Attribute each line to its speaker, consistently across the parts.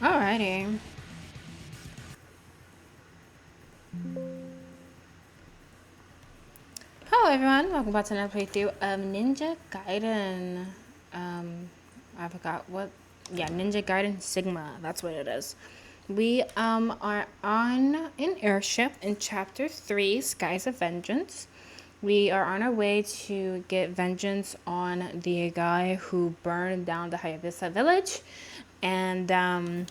Speaker 1: Alrighty. Hello everyone, welcome back to another playthrough of Ninja Gaiden. I forgot what, yeah, Ninja Gaiden Sigma, that's what it is. We are on an airship in chapter 3, Skies of Vengeance. We are on our way to get vengeance on the guy who burned down the Hayabusa village. And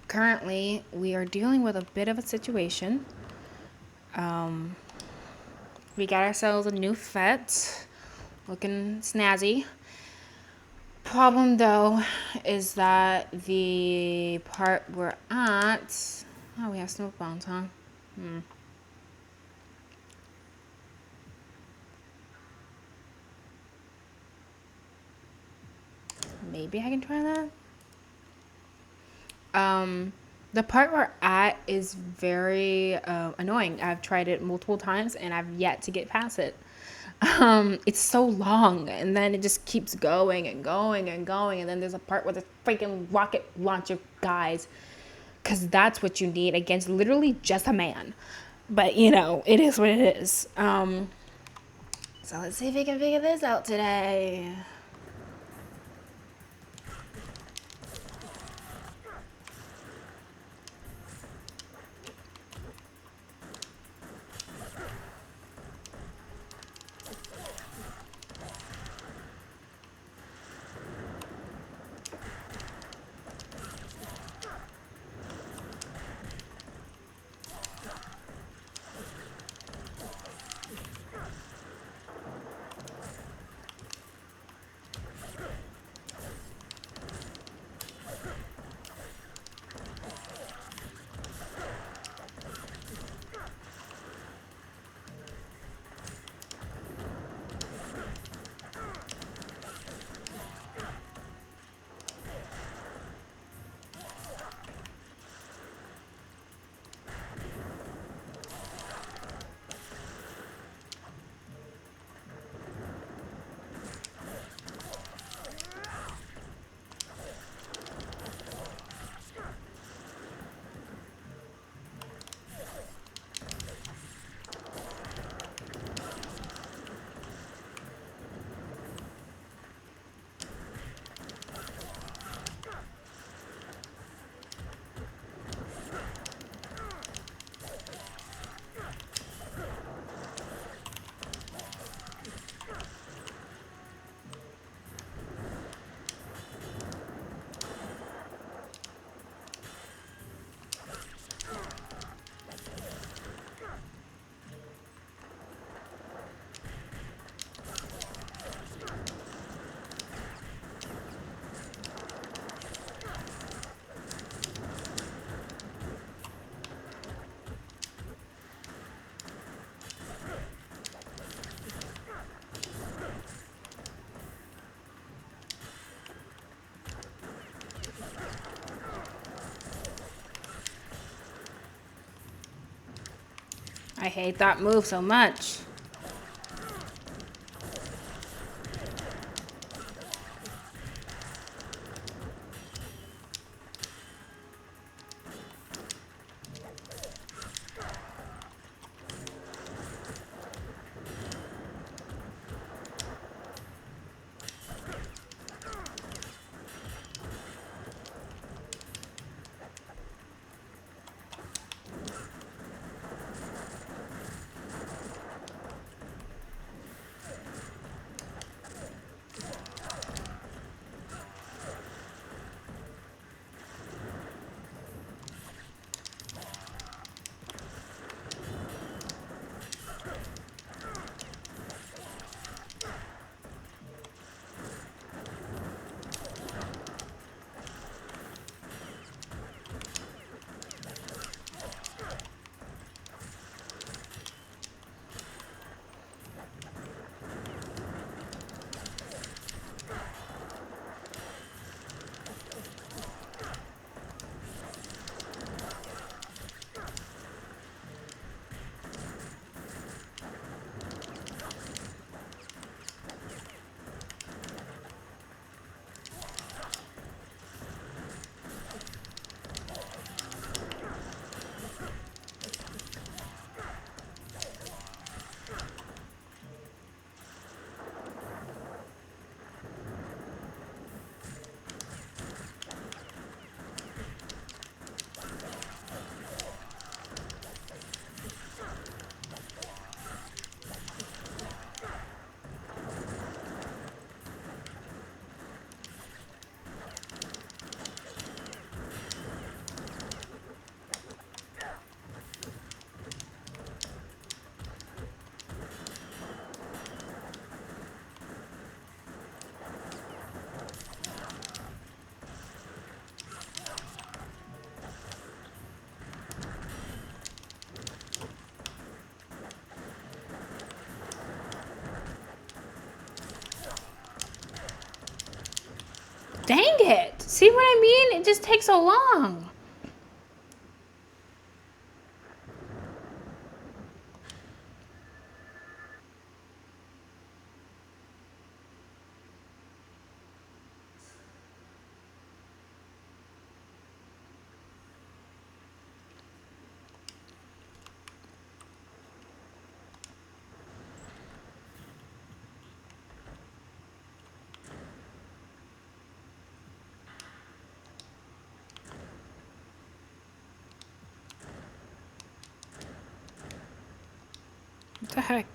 Speaker 1: currently we are dealing with a bit of a situation. We got ourselves a new fet, looking snazzy. Problem though is that the part we're at, oh, we have smoke bombs, huh? Maybe I can try that. The part we're at is very annoying. I've tried it multiple times and I've yet to get past it. It's so long, and then it just keeps going and going and going, and then there's a part where the freaking rocket launcher guys, because that's what you need against literally just a man. But you know, it is what it is. So let's see if we can figure this out today. I hate that move so much. It just takes so long. What the heck?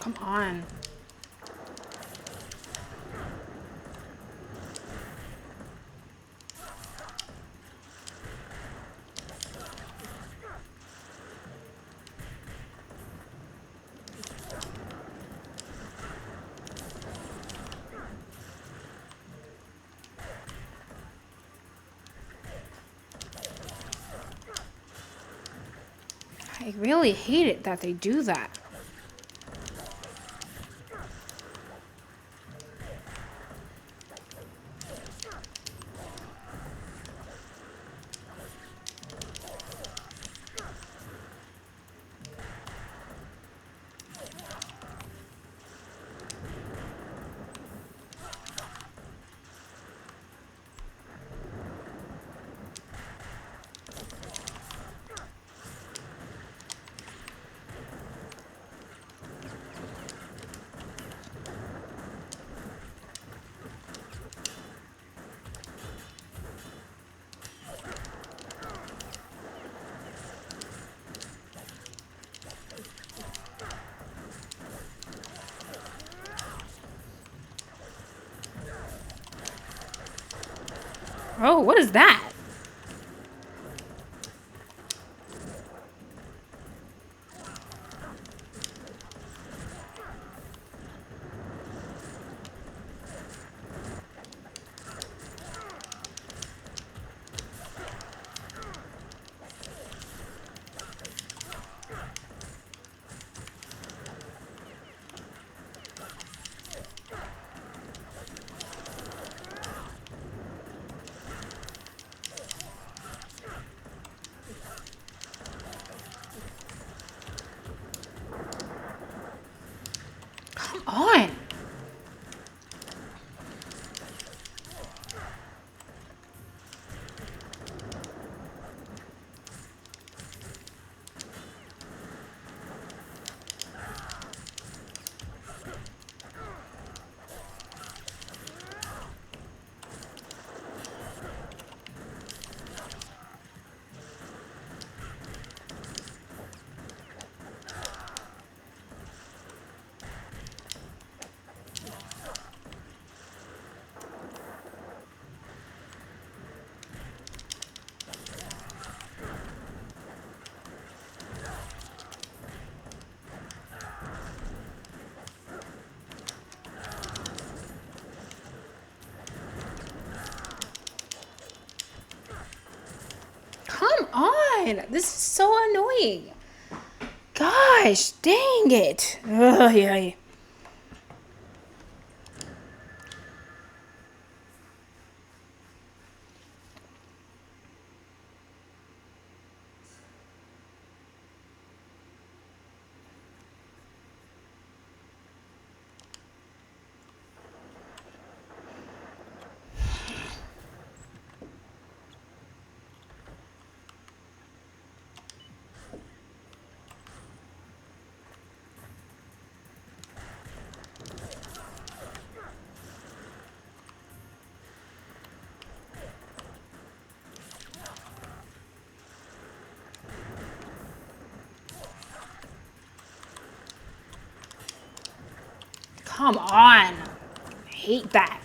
Speaker 1: Come on. I really hate it that they do that. Oh, what is that? Come on. Come on. This is so annoying. Gosh, dang it. Ugh, yeah. Come on. I hate that.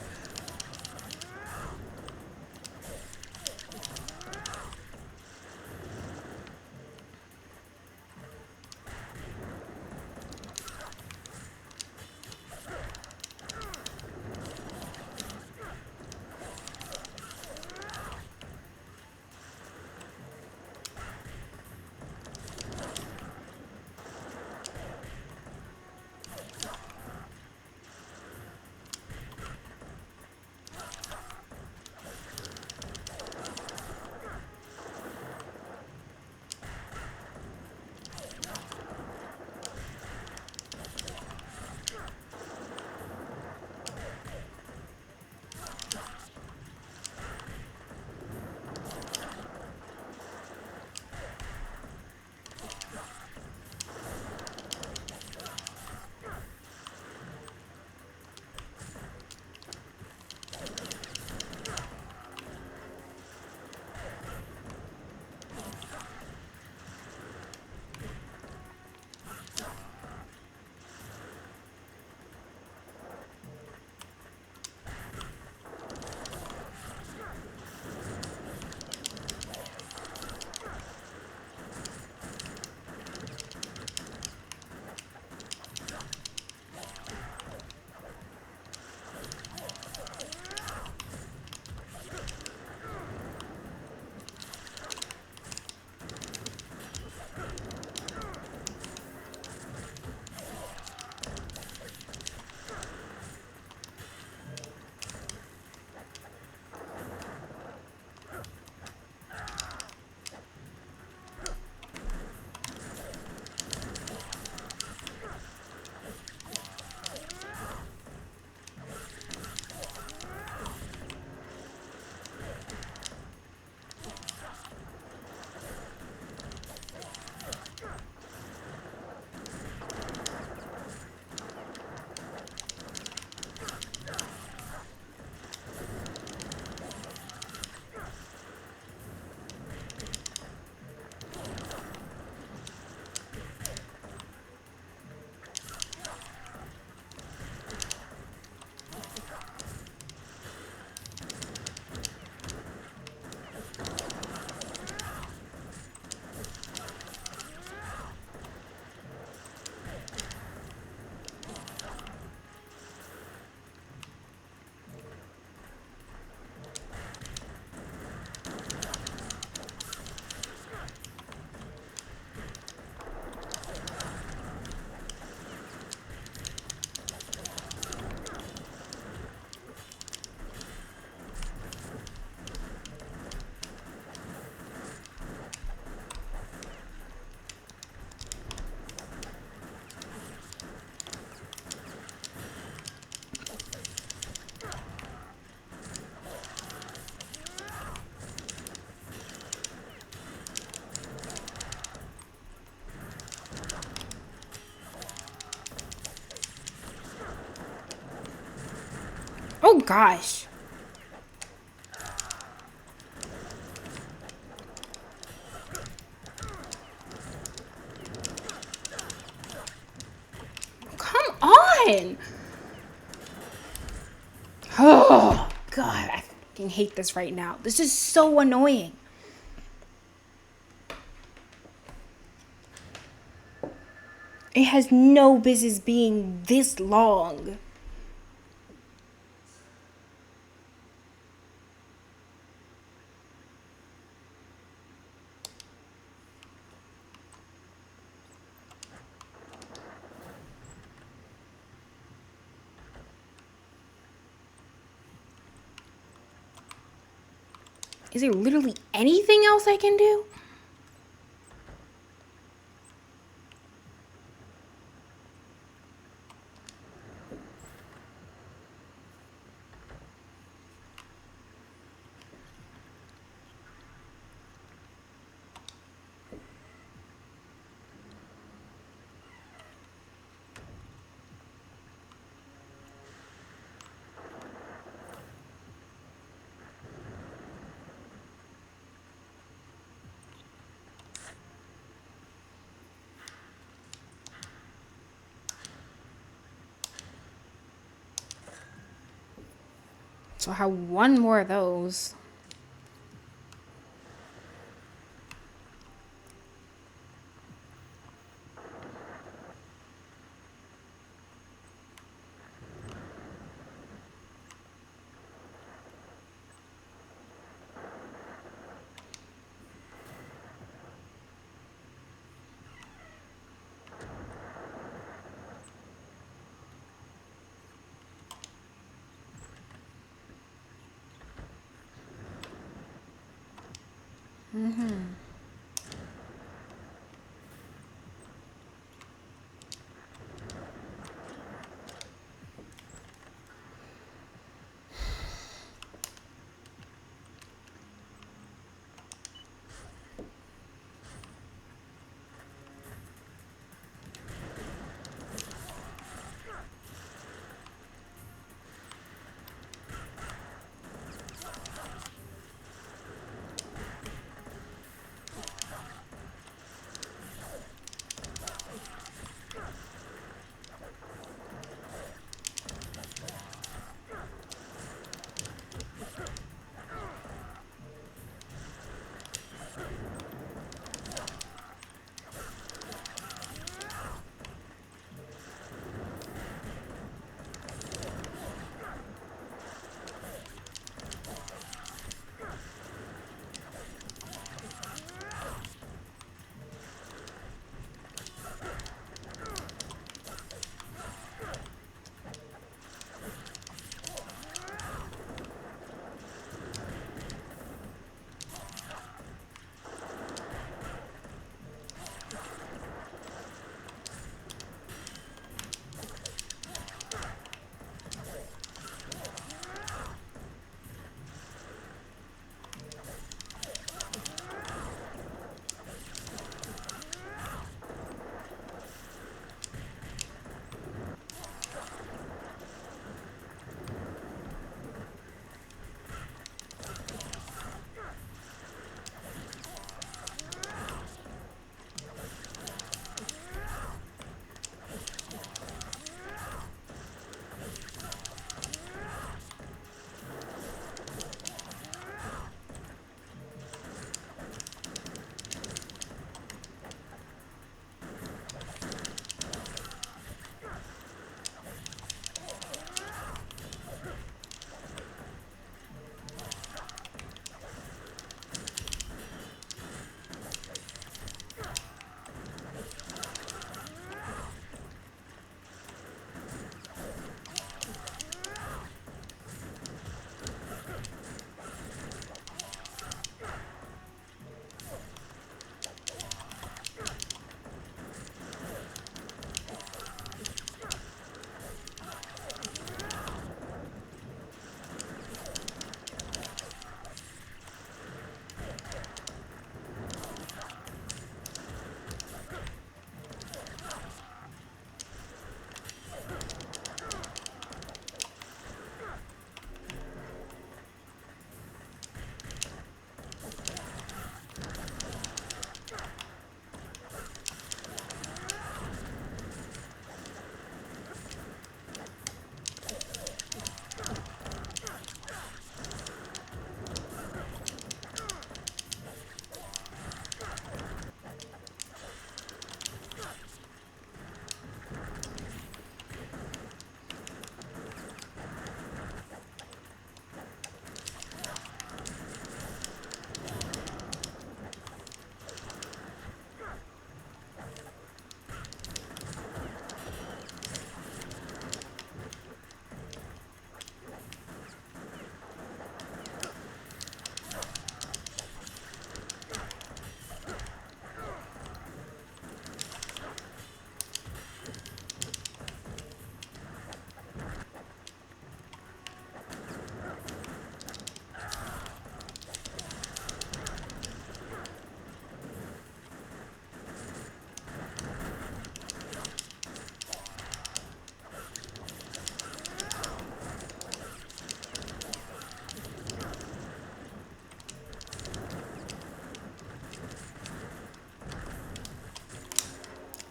Speaker 1: Oh gosh. Come on. Oh god, I fucking hate this right now. This is so annoying. It has no business being this long. Is there literally anything else I can do? So I have one more of those.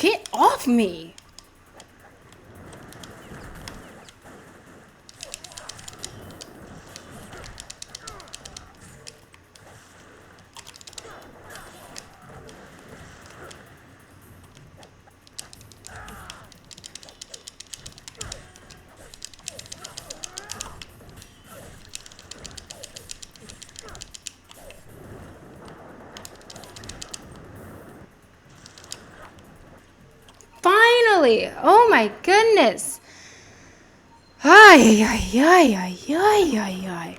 Speaker 1: Get off me! finally! Oh my goodness! Ay, ay, ay, ay, ay, ay, ay.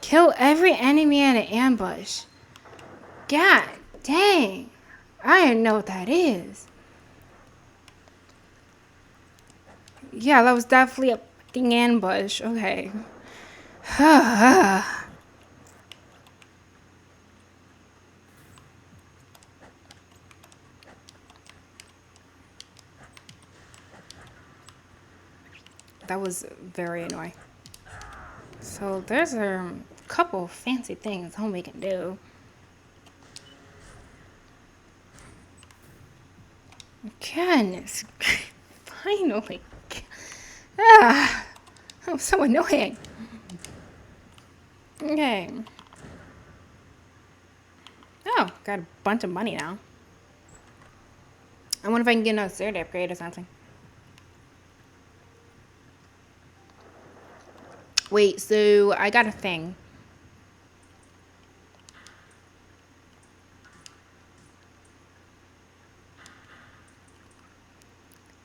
Speaker 1: Kill every enemy in an ambush. God dang. I don't know what that is. Yeah, that was definitely a fucking ambush. Okay. That was very annoying. So there's a couple fancy things homie can do. Goodness. Finally. Ah, that was so annoying. Okay. Oh, got a bunch of money now. I wonder if I can get another third upgrade or something. Wait, so I got a thing.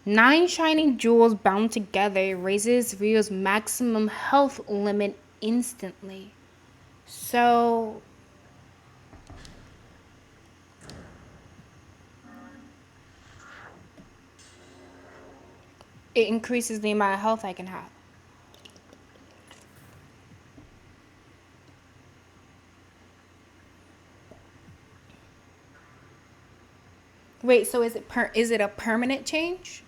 Speaker 1: Nine shining jewels bound together raises Rio's maximum health limit instantly. So it increases the amount of health I can have. Wait, so is it a permanent change?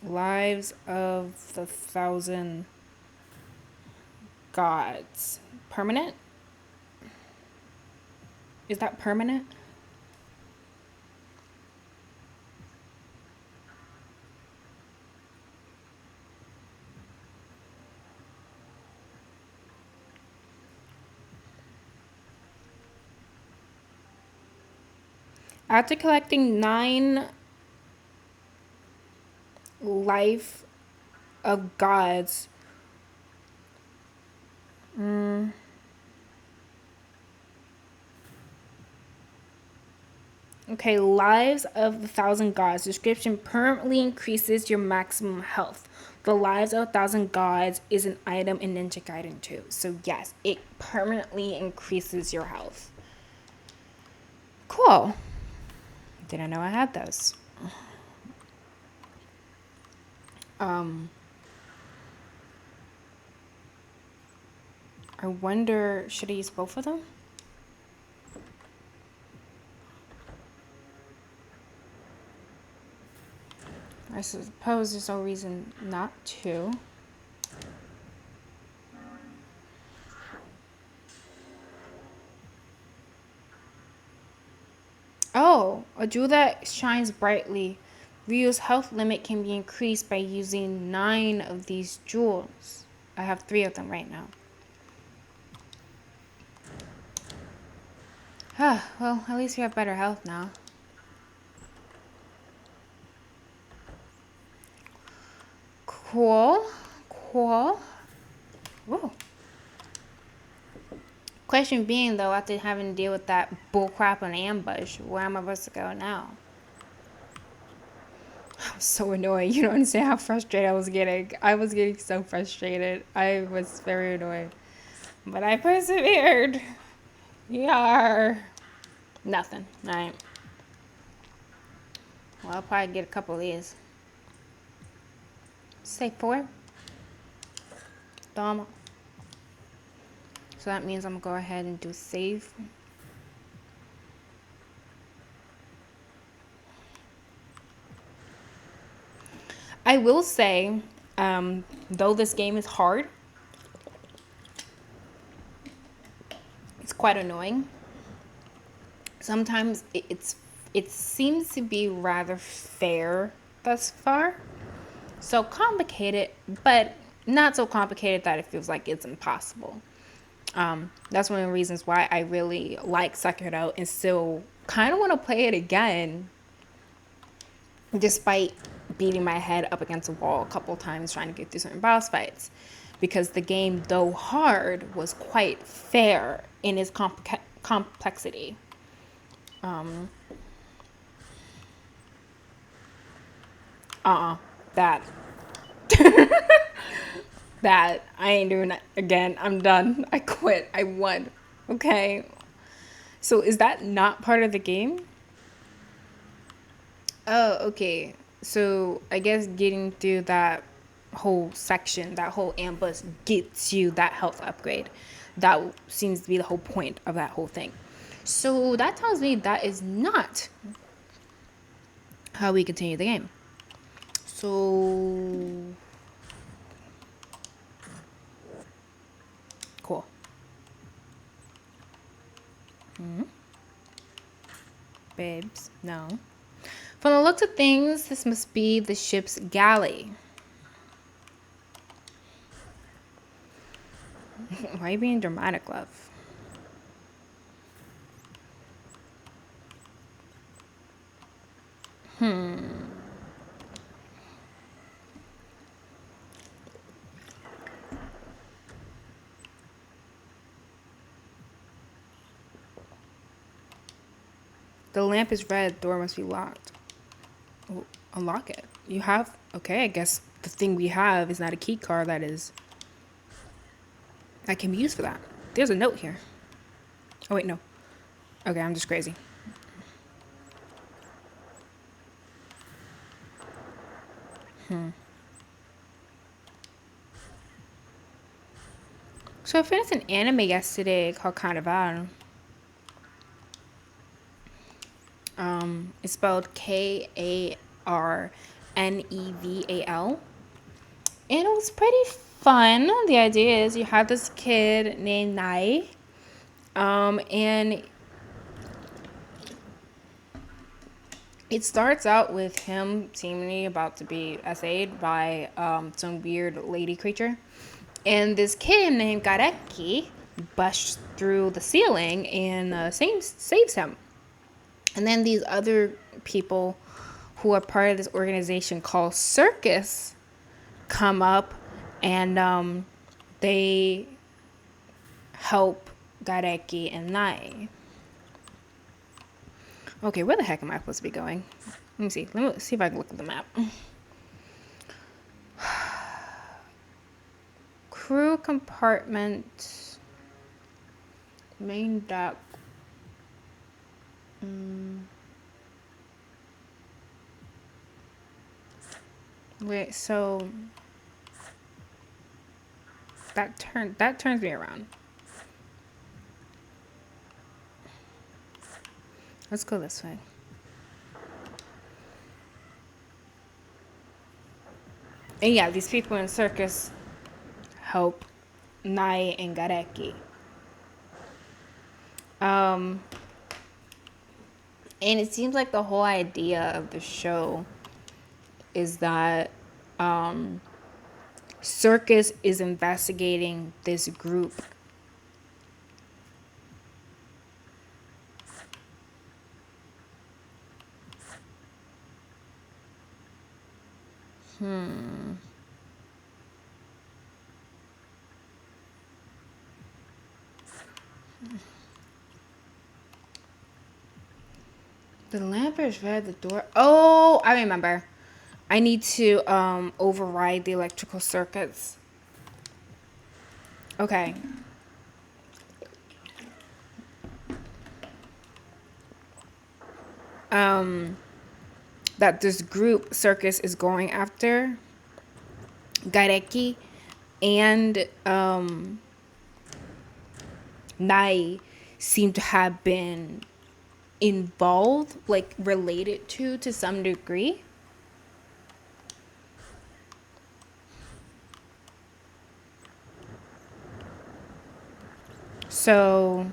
Speaker 1: Lives of the 1,000 gods. Permanent? Is that permanent? After collecting 9 life of gods. Okay, lives of the 1,000 gods. Description permanently increases your maximum health. The lives of 1,000 gods is an item in Ninja Gaiden 2. So yes, it permanently increases your health. Cool. Didn't know I had those. I wonder, should I use both of them? I suppose there's no reason not to. Oh, a jewel that shines brightly. Ryu's health limit can be increased by using 9 of these jewels. I have 3 of them right now. Well, at least we have better health now. Cool. Cool. Whoa. Question being, though, after having to deal with that bullcrap and ambush, where am I supposed to go now? I was so annoyed. You don't understand how frustrated I was getting. I was getting so frustrated. I was very annoyed. But I persevered. Yeah. Nothing. Alright. Well, I'll probably get a couple of these. Say 4. Dom. So that means I'm going to go ahead and do save. I will say, though this game is hard, it's quite annoying. Sometimes it seems to be rather fair thus far. So complicated, but not so complicated that it feels like it's impossible. That's one of the reasons why I really like Sekiro and still kind of want to play it again, despite beating my head up against a wall a couple times trying to get through certain boss fights, because the game, though hard, was quite fair in its complexity. That. That. I ain't doing it again. I'm done. I quit. I won. Okay. So is that not part of the game? Oh, okay. So I guess getting through that whole section, that whole ambush gets you that health upgrade. That seems to be the whole point of that whole thing. So that tells me that is not how we continue the game. So cool. Babes, no. From the looks of things, this must be the ship's galley. Why are you being dramatic, love? The lamp is red. Door must be locked. Oh, unlock it. You have... Okay, I guess the thing we have is not a key card. That can be used for that. There's a note here. Oh, wait, no. Okay, I'm just crazy. So I finished an anime yesterday called Carnival. It's spelled Karneval. And it was pretty fun. The idea is you have this kid named Nai. And it starts out with him seemingly about to be essayed by some weird lady creature. And this kid named Gareki busts through the ceiling and saves him. And then these other people who are part of this organization called Circus come up and they help Gareki and Nai. Okay, where the heck am I supposed to be going? Let me see. Let me see if I can look at the map. Crew compartment. Main deck. Wait, so that turns me around. Let's go this way. And yeah, these people in Circus help Nai and Gareki. And it seems like the whole idea of the show is that Circus is investigating this group. The lamp is red, the door... Oh, I remember. I need to override the electrical circuits. Okay. That this group Circus is going after Gareki and Nai seem to have been involved, like related to some degree. So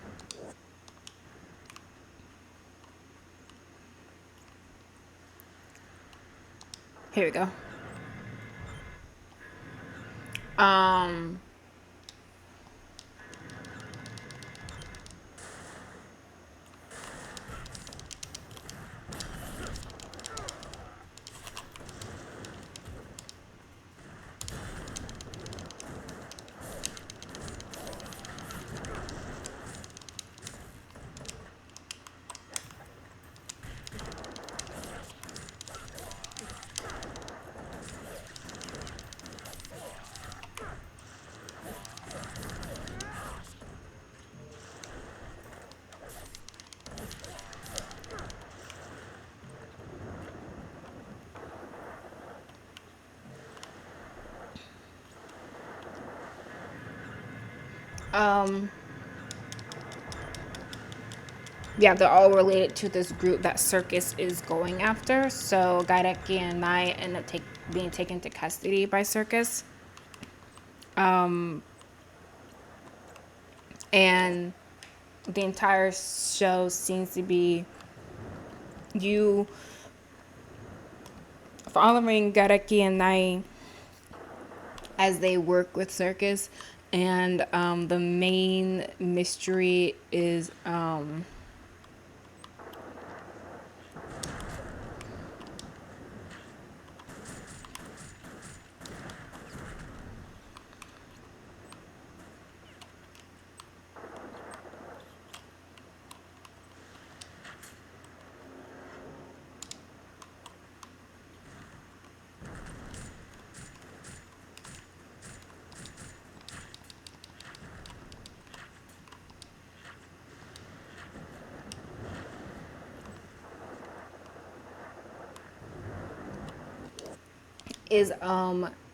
Speaker 1: here we go. Um, yeah, they're all related to this group that Circus is going after. So Gaireki and Nai end up being taken to custody by Circus. And the entire show seems to be you following Gareki and Nai as they work with Circus. And the main mystery is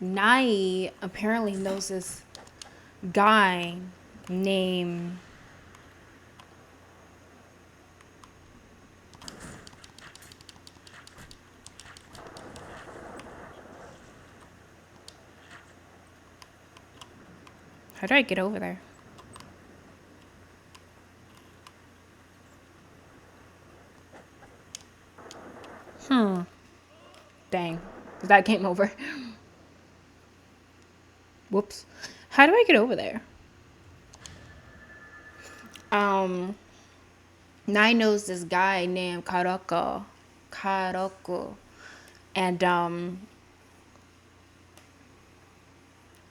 Speaker 1: Nai apparently knows this guy named how do I get over there? Dang, that came over. Whoops. How do I get over there? Um, Nai knows this guy named Karoko, and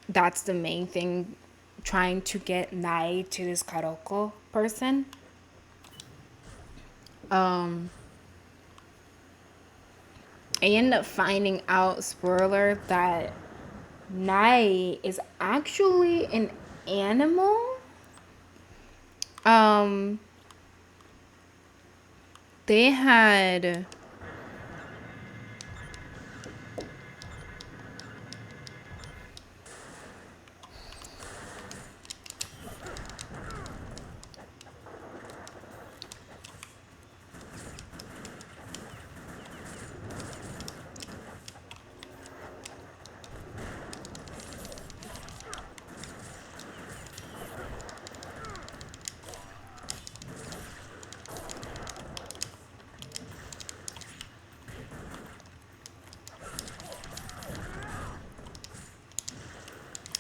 Speaker 1: that's the main thing, trying to get Nai to this Karoko person. Um, I end up finding out, spoiler, that Nai is actually an animal. Um, they had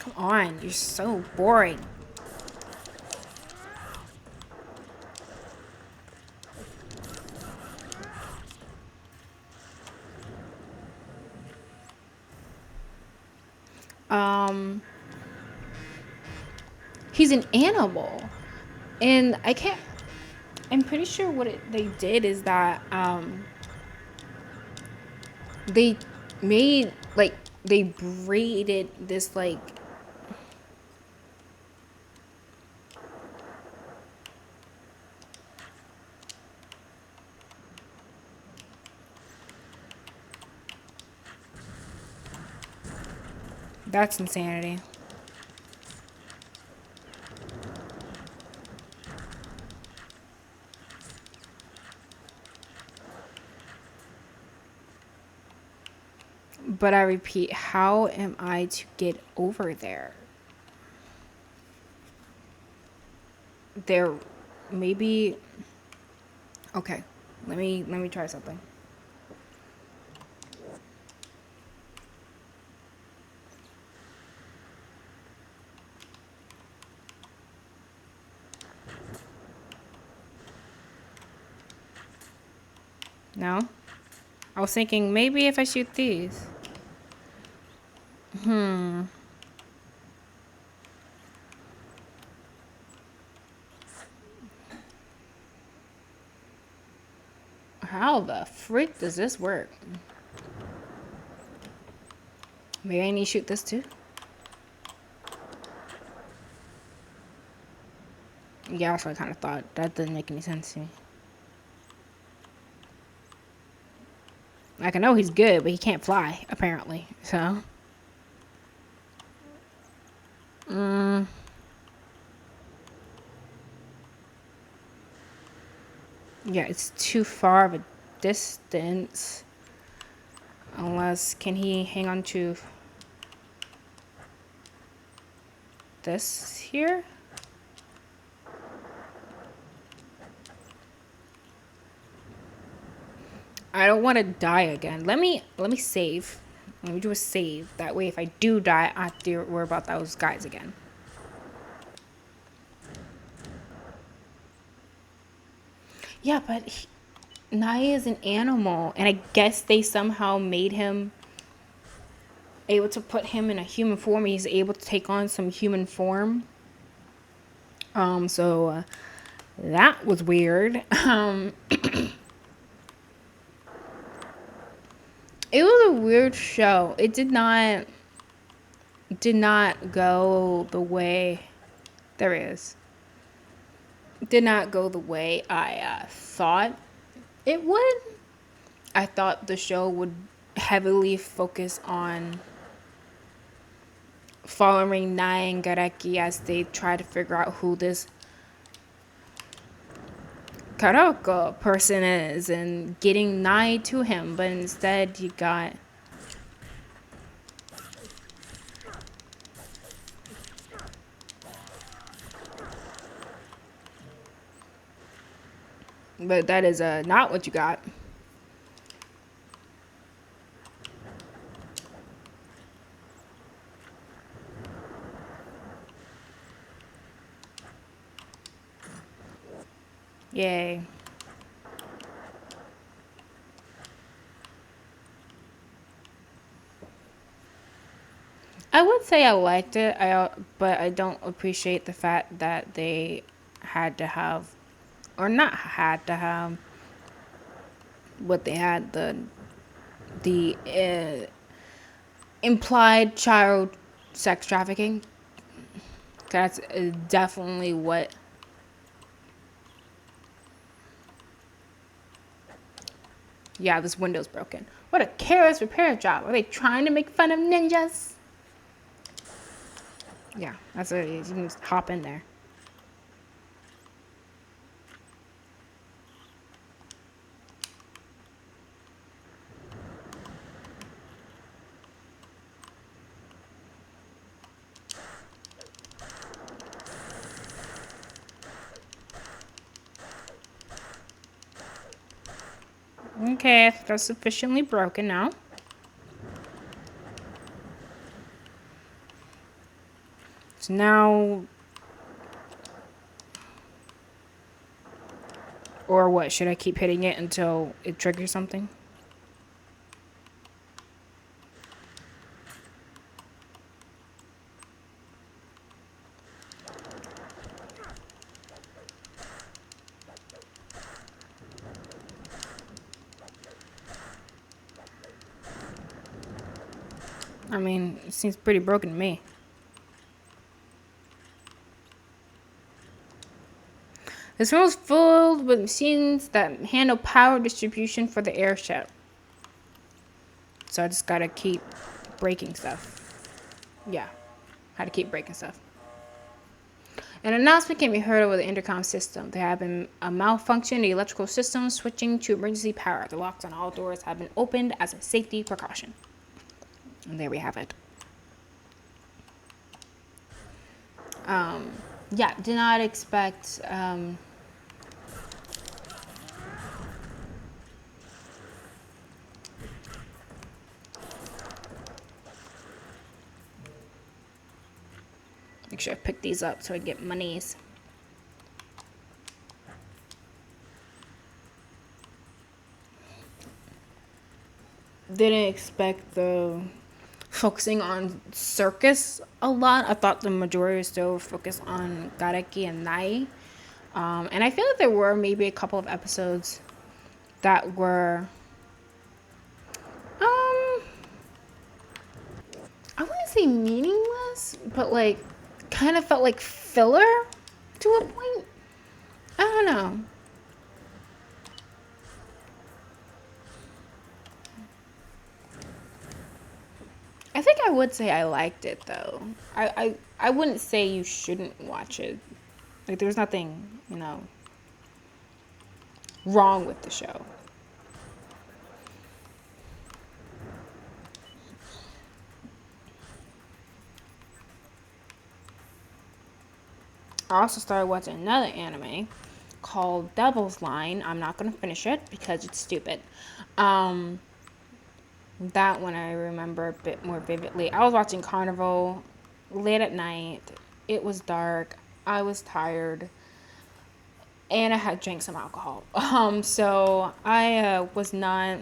Speaker 1: come on, you're so boring. Um, he's an animal, and I can't. I'm pretty sure they did is that they made like they braided this like that's insanity. But I repeat, how am I to get over there? There, maybe. Okay, let me try something. No, I was thinking maybe if I shoot these. How the frick does this work? Maybe I need to shoot this too. Yeah, that's what I kind of thought. That didn't make any sense to me. Like, I know he's good, but he can't fly, apparently. So. Yeah, it's too far of a distance. Unless, can he hang on to this here? I don't want to die again. Let me save. Let me do a save. That way, if I do die, I have to worry about those guys again. Yeah, but Nai is an animal, and I guess they somehow made him able to put him in a human form. He's able to take on some human form. So that was weird. It was a weird show. It did not go the way there is. Did not go the way I thought it would. I thought the show would heavily focus on following Nai and Gareki as they try to figure out who this Karako person is and getting Nai to him, but instead you got but that is not what you got. Yay. I would say I liked it, but I don't appreciate the fact that they had to have, or not had to have, what they had the implied child sex trafficking. That's definitely what. Yeah, this window's broken. What a careless repair job. Are they trying to make fun of ninjas? Yeah, that's what it is. You can just hop in there. Okay, I think that's sufficiently broken now. So now, or what? Should I keep hitting it until it triggers something? I mean, it seems pretty broken to me. This room is filled with machines that handle power distribution for the airship. So I just gotta keep breaking stuff. Yeah, had to keep breaking stuff. An announcement can be heard over the intercom system. There have been a malfunction in the electrical system, switching to emergency power. The locks on all doors have been opened as a safety precaution. And there we have it. Yeah, did not expect. Make sure I pick these up so I get monies. Didn't expect the focusing on circus a lot. I thought the majority was still focused on Gareki and Nai. And I feel like there were maybe a couple of episodes that were I wouldn't say meaningless, but like kind of felt like filler to a point. I don't know. I think I would say I liked it though. I wouldn't say you shouldn't watch it. Like there's nothing, wrong with the show. I also started watching another anime called Devil's Line. I'm not gonna finish it because it's stupid. Um, that one I remember a bit more vividly. I was watching Carnival late at night. It was dark. I was tired, and I had drank some alcohol. So I was not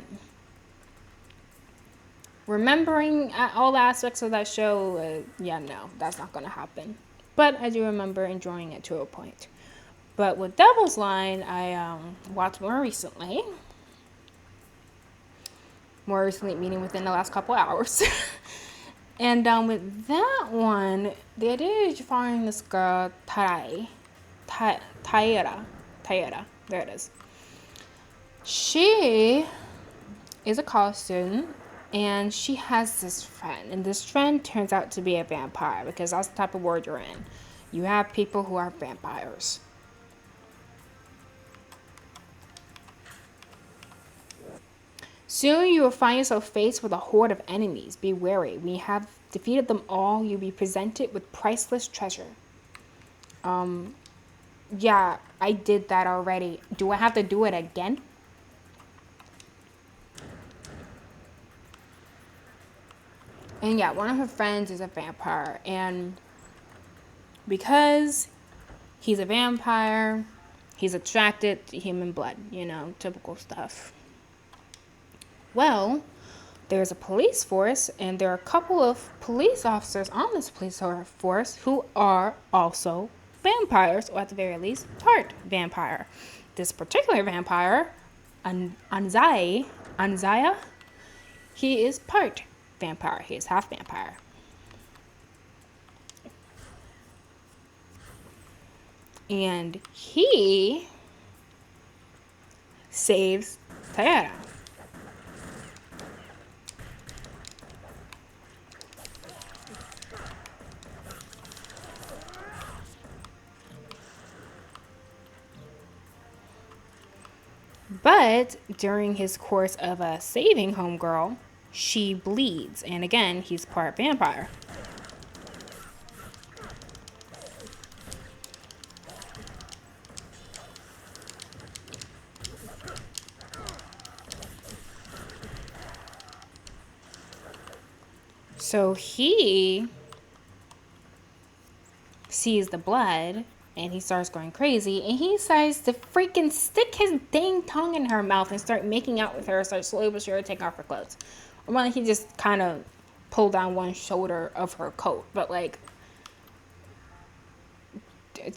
Speaker 1: remembering all the aspects of that show. Yeah, no, that's not gonna happen. But I do remember enjoying it to a point. But with Devil's Line, I watched more recently. More recently, meaning within the last couple hours. And with that one, the idea is you find this girl, Taira. There it is. She is a college student, and she has this friend. And this friend turns out to be a vampire, because that's the type of world you're in. You have people who are vampires. Soon you will find yourself faced with a horde of enemies. Be wary. When you have defeated them all, you'll be presented with priceless treasure. Yeah, I did that already. Do I have to do it again? And yeah, one of her friends is a vampire. And because he's a vampire, he's attracted to human blood. You know, typical stuff. Well, there's a police force, and there are a couple of police officers on this police force who are also vampires, or at the very least, part vampire. This particular vampire, Anzaya, he is part vampire. He is half vampire. And he saves Tayara. But during his course of saving Homegirl, she bleeds. And again, he's part vampire. So he sees the blood and he starts going crazy, and he decides to freaking stick his dang tongue in her mouth and start making out with her, start slowly but surely taking off her clothes. Or well, he just kind of pulled down one shoulder of her coat, but like,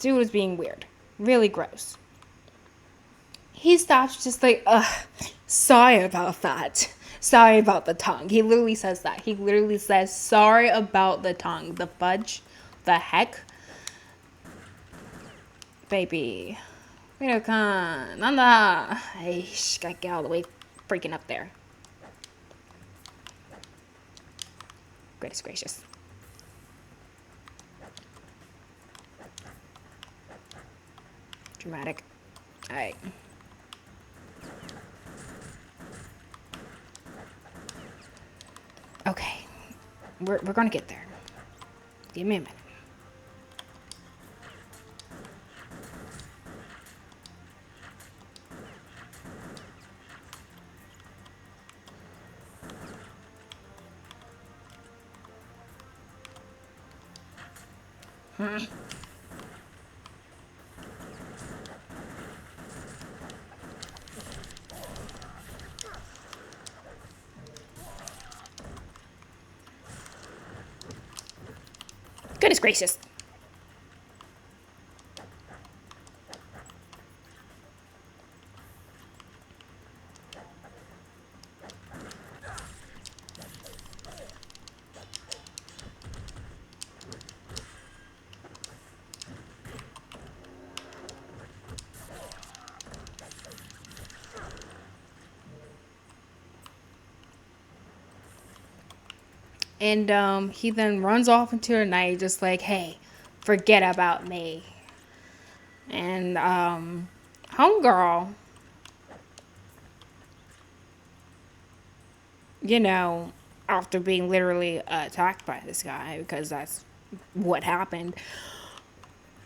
Speaker 1: dude was being weird, really gross. He stops just like, ugh, sorry about that. Sorry about the tongue. He literally says that. He literally says, sorry about the tongue. The fudge. The heck. Baby. Wait, come. Nanda. Hey, gotta get all the way freaking up there. Goodness gracious. Dramatic. Alright. Okay. We're gonna get there. Give me a minute. Goodness gracious. And he then runs off into the night just like, hey, forget about me. And homegirl you know, after being literally attacked by this guy, because that's what happened.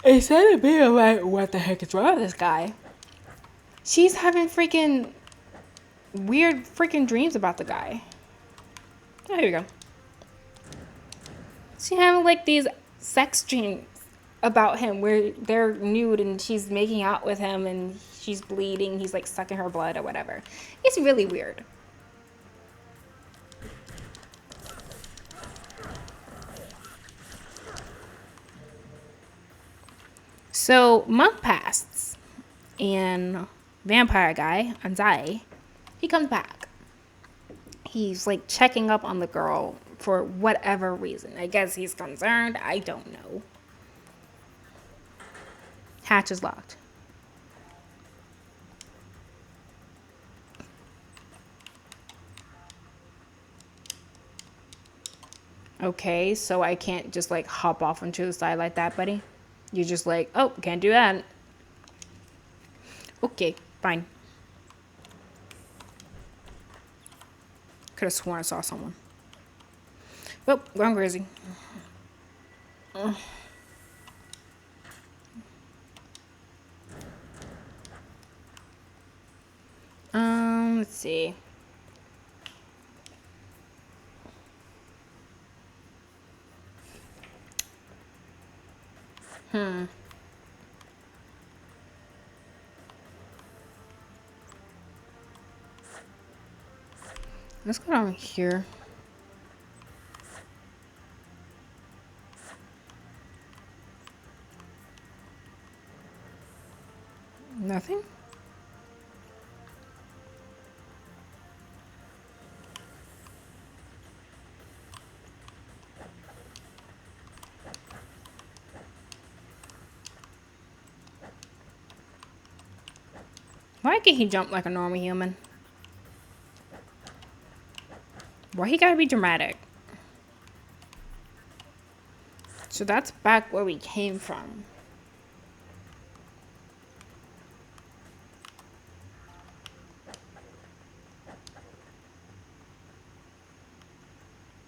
Speaker 1: Instead of being like, what the heck is wrong with this guy? She's having freaking weird freaking dreams about the guy. Oh, here we go. She having like these sex dreams about him where they're nude and she's making out with him and she's bleeding. He's like sucking her blood or whatever. It's really weird. So month passes and vampire guy Anzai, he comes back. He's like checking up on the girl for whatever reason. I guess he's concerned. I don't know. Hatch is locked. Okay, so I can't just like hop off onto the side like that, buddy. You're just like, oh, can't do that. Okay, fine. Could have sworn I saw someone. Oh, going crazy. Let's see. Let's go down here. Nothing? Why can't he jump like a normal human? Why he gotta be dramatic? So that's back where we came from.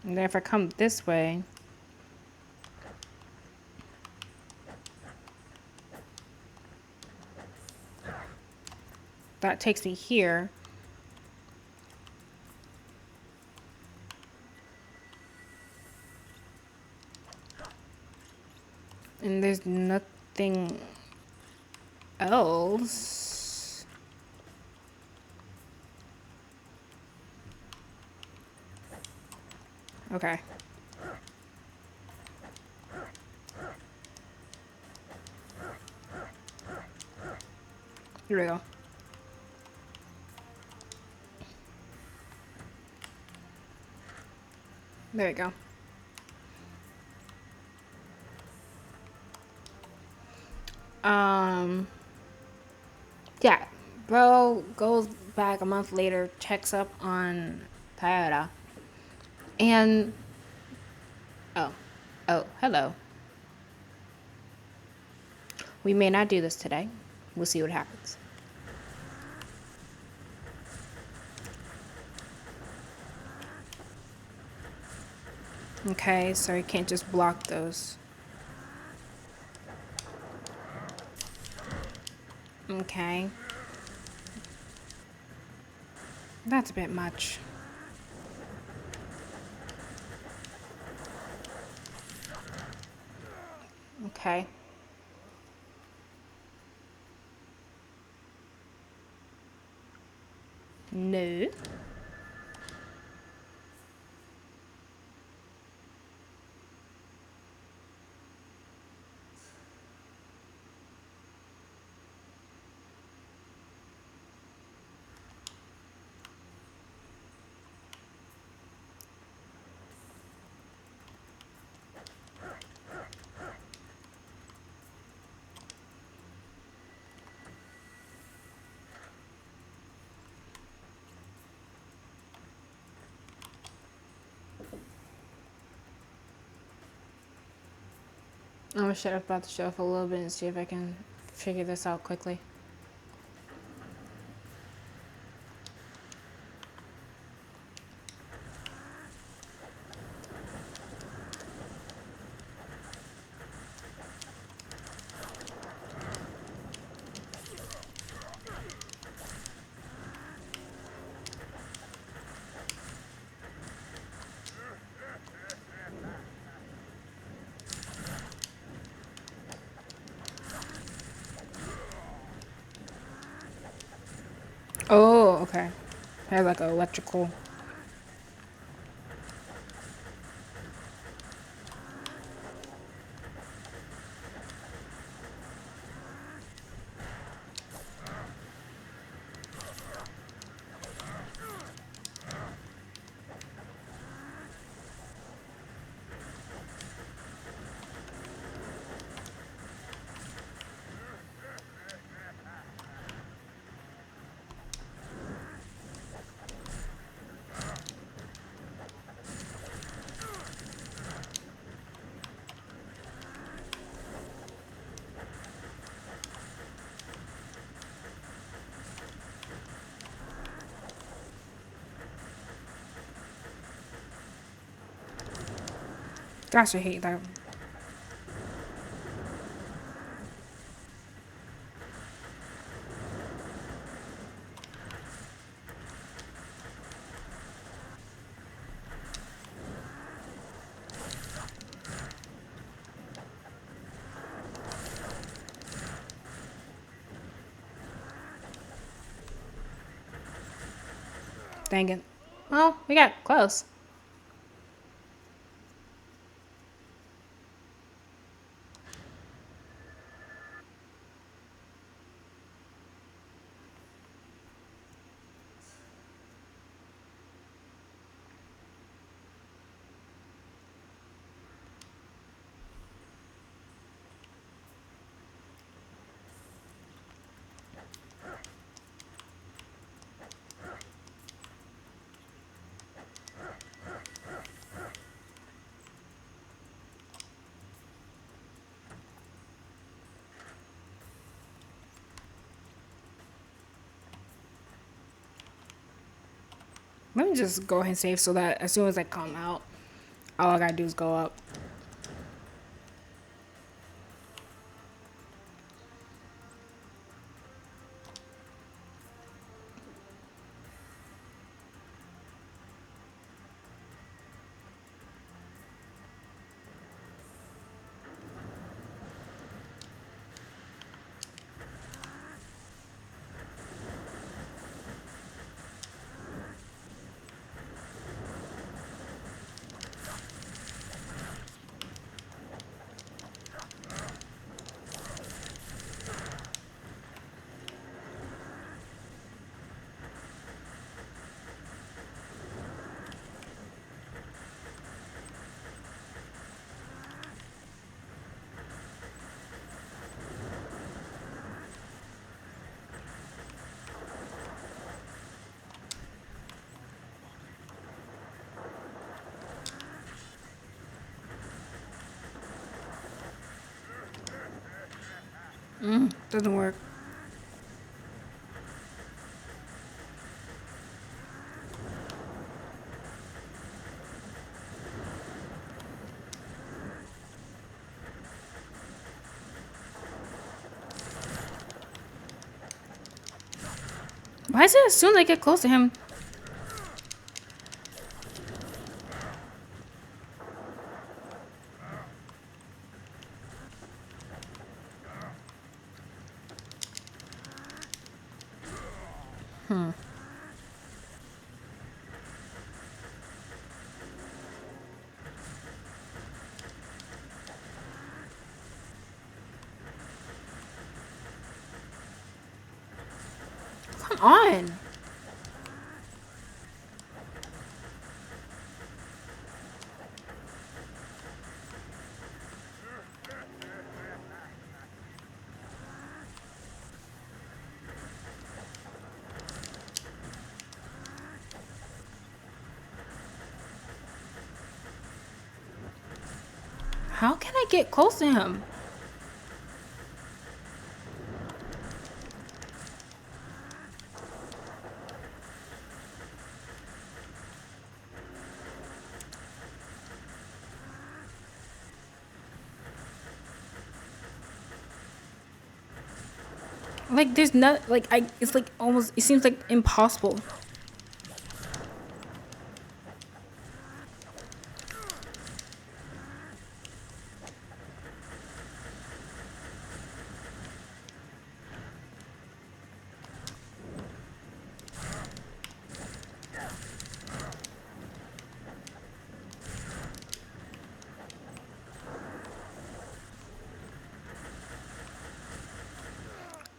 Speaker 1: And then if I come this way, that takes me here. And there's nothing else. Okay. Here we go. There we go. Yeah. Bro goes back a month later, checks up on Toyota. And oh, hello. We may not do this today. We'll see what happens. Okay, so you can't just block those. Okay. That's a bit much. Okay. No. I'm gonna shut up about the show for a little bit and see if I can figure this out quickly. Okay. Has like an electrical. Gosh, I hate that. Dang it. Well, we got close. Let me just go ahead and save so that as soon as I come out, all I gotta do is go up. Doesn't work. Why is it as soon as I get close to him? Come on. How can I get close to him? Like, there's not, like, it's like almost, it seems like impossible.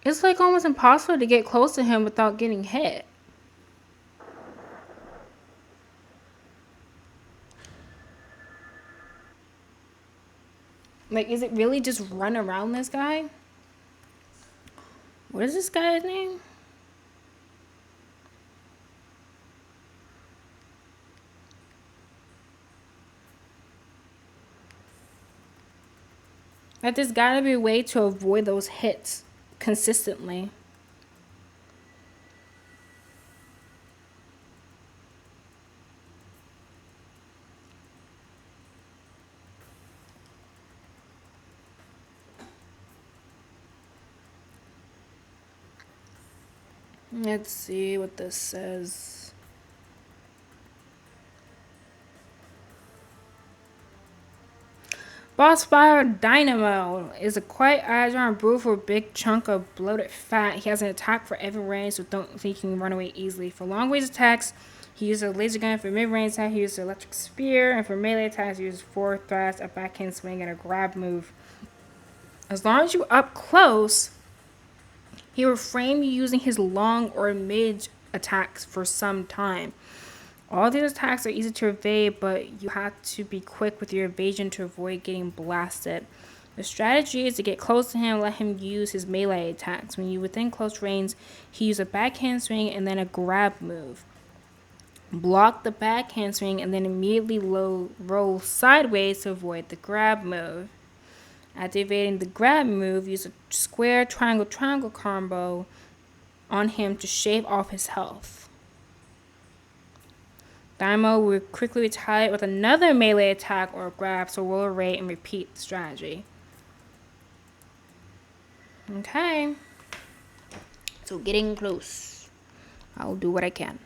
Speaker 1: It's like almost impossible to get close to him without getting hit. Like, is it really just run around this guy? What is this guy's name? Like, there's gotta be a way to avoid those hits consistently. Let's see what this says. Boss Fire Dynamo is a quite agile and brutal big chunk of bloated fat. He has an attack for every range, so don't think he can run away easily. For long range attacks, he uses a laser gun. For mid range attack, he uses an electric spear. And for melee attacks, he uses 4 thrusts, a backhand swing, and a grab move. As long as you're up close, he will frame you using his long or mid attacks for some time. All these attacks are easy to evade, but you have to be quick with your evasion to avoid getting blasted. The strategy is to get close to him and let him use his melee attacks. When you're within close range, he uses a backhand swing and then a grab move. Block the backhand swing and then immediately roll sideways to avoid the grab move. Activating the grab move, use a square triangle triangle combo on him to shave off his health. Dynamo will quickly retaliate with another melee attack or grab, so roll a rate and repeat the strategy. Okay. So getting close. I'll do what I can.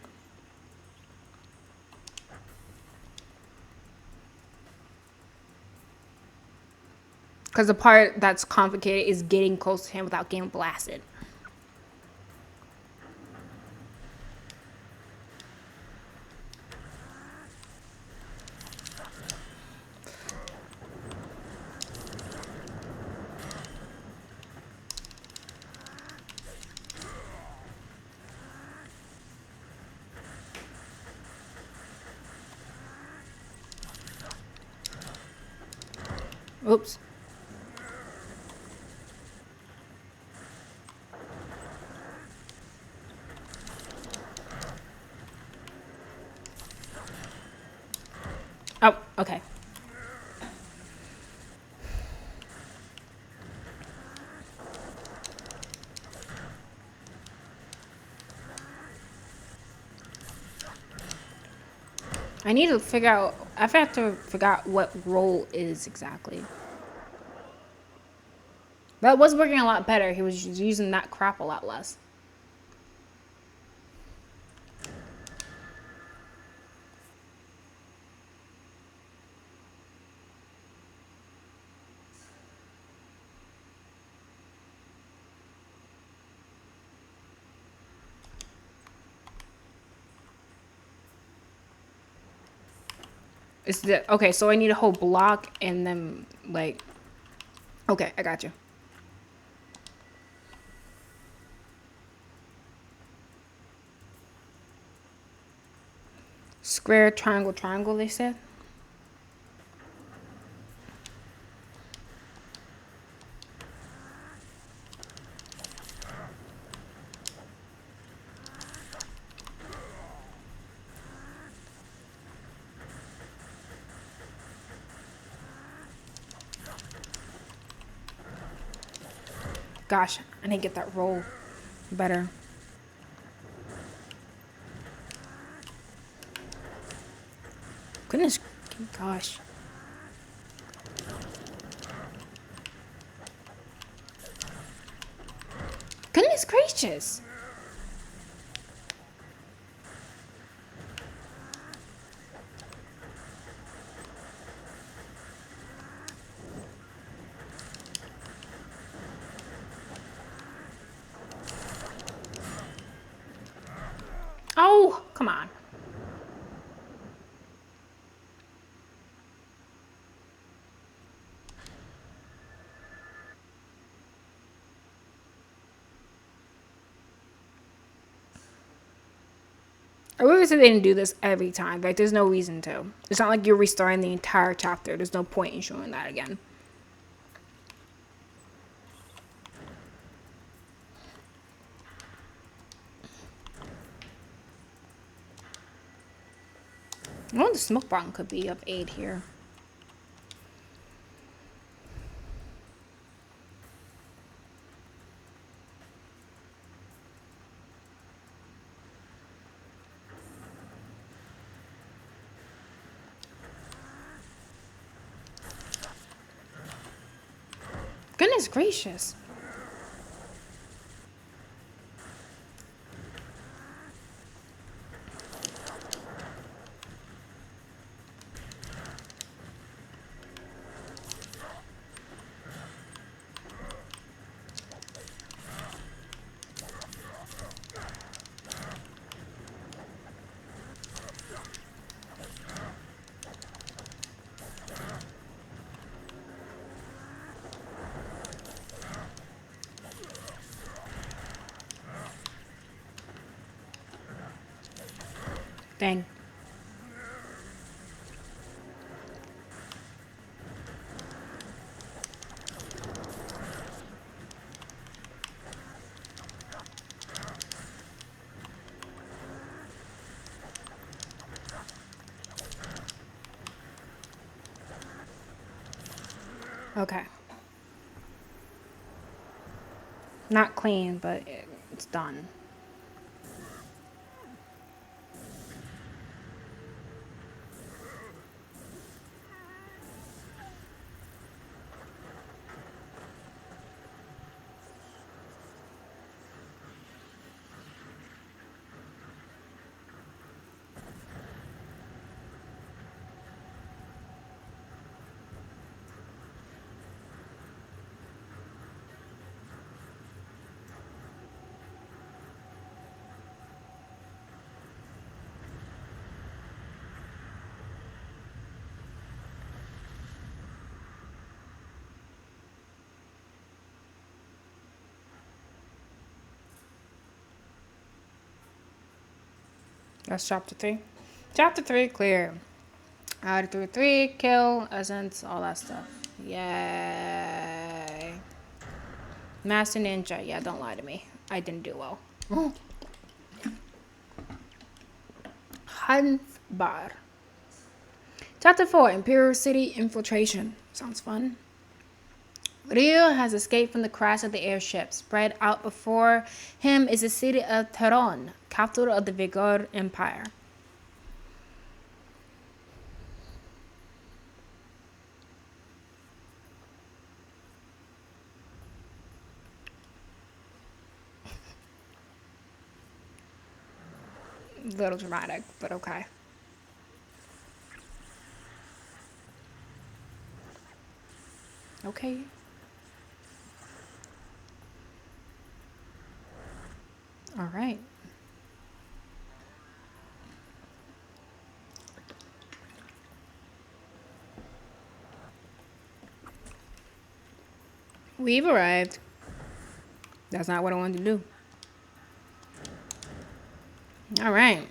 Speaker 1: Because the part that's complicated is getting close to him without getting blasted. Oops. Oh, okay. I need to figure out. I have to figure out what roll is exactly. That was working a lot better. He was using that crap a lot less. It's the okay. So I need a whole block and then like. Okay, I got you. Square, triangle, triangle. They said. Gosh, I didn't get that roll better. Goodness, gosh. Goodness gracious. Oh, come on. I would say they didn't do this every time. Like, there's no reason to. It's not like you're restarting the entire chapter. There's no point in showing that again. I wonder the smoke bomb could be of aid here. Goodness gracious. Dang. Okay. Not clean, but it's done. That's chapter 3. Chapter 3 clear. Out through 3, kill, essence, all that stuff. Yay. Master Ninja. Yeah, don't lie to me. I didn't do well. Hans Bar. Chapter 4, Imperial City Infiltration. Sounds fun. Ryu has escaped from the crash of the airship. Spread out before him is the city of Tehran, capital of the Vigor Empire. A little dramatic, but okay. Okay. All right. We've arrived. That's not what I wanted to do. All right.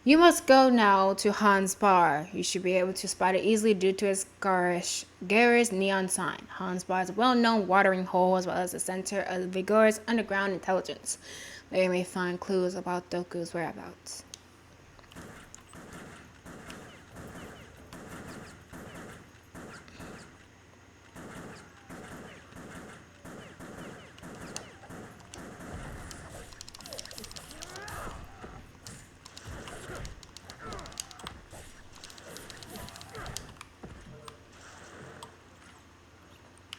Speaker 1: You must go now to Han's bar. You should be able to spot it easily due to its garish neon sign. Han's bar is a well-known watering hole as well as the center of the Vigor's underground intelligence. There you may find clues about Doku's whereabouts.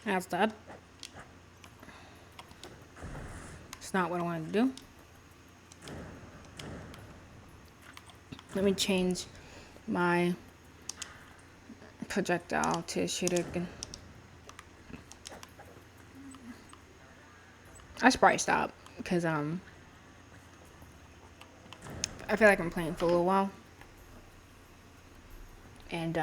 Speaker 1: That's that. It's not what I wanted to do. Let me change my projectile to shuriken. I should probably stop because I feel like I'm playing for a little while. And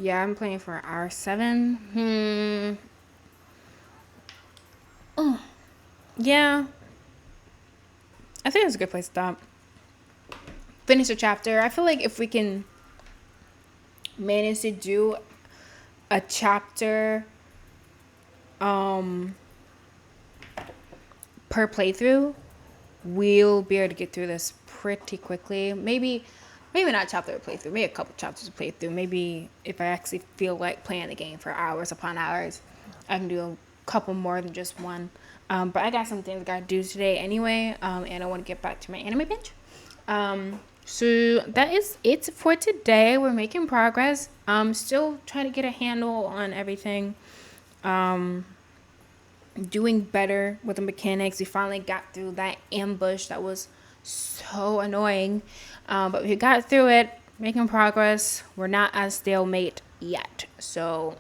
Speaker 1: yeah, I'm playing for R7. Yeah, I think that's a good place to stop. Finish a chapter. I feel like if we can manage to do a chapter um per playthrough, we'll be able to get through this pretty quickly. Maybe not chapter to playthrough, maybe a couple chapters to play through. Maybe if I actually feel like playing the game for hours upon hours, I can do a couple more than just one. But I got some things I gotta do today anyway, and I want to get back to my anime binge. So that is it for today. We're making progress. Still trying to get a handle on everything. Doing better with the mechanics. We finally got through that ambush that was so annoying, but we got through it, making progress. We're not as stalemate yet, so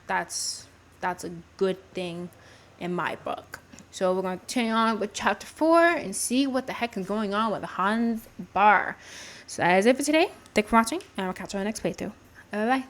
Speaker 1: that's a good thing in my book. So we're going to continue on with chapter 4 and see what the heck is going on with Hans Bar. So that is it for today. Thanks for watching, and I'll catch you on the next playthrough. Bye bye.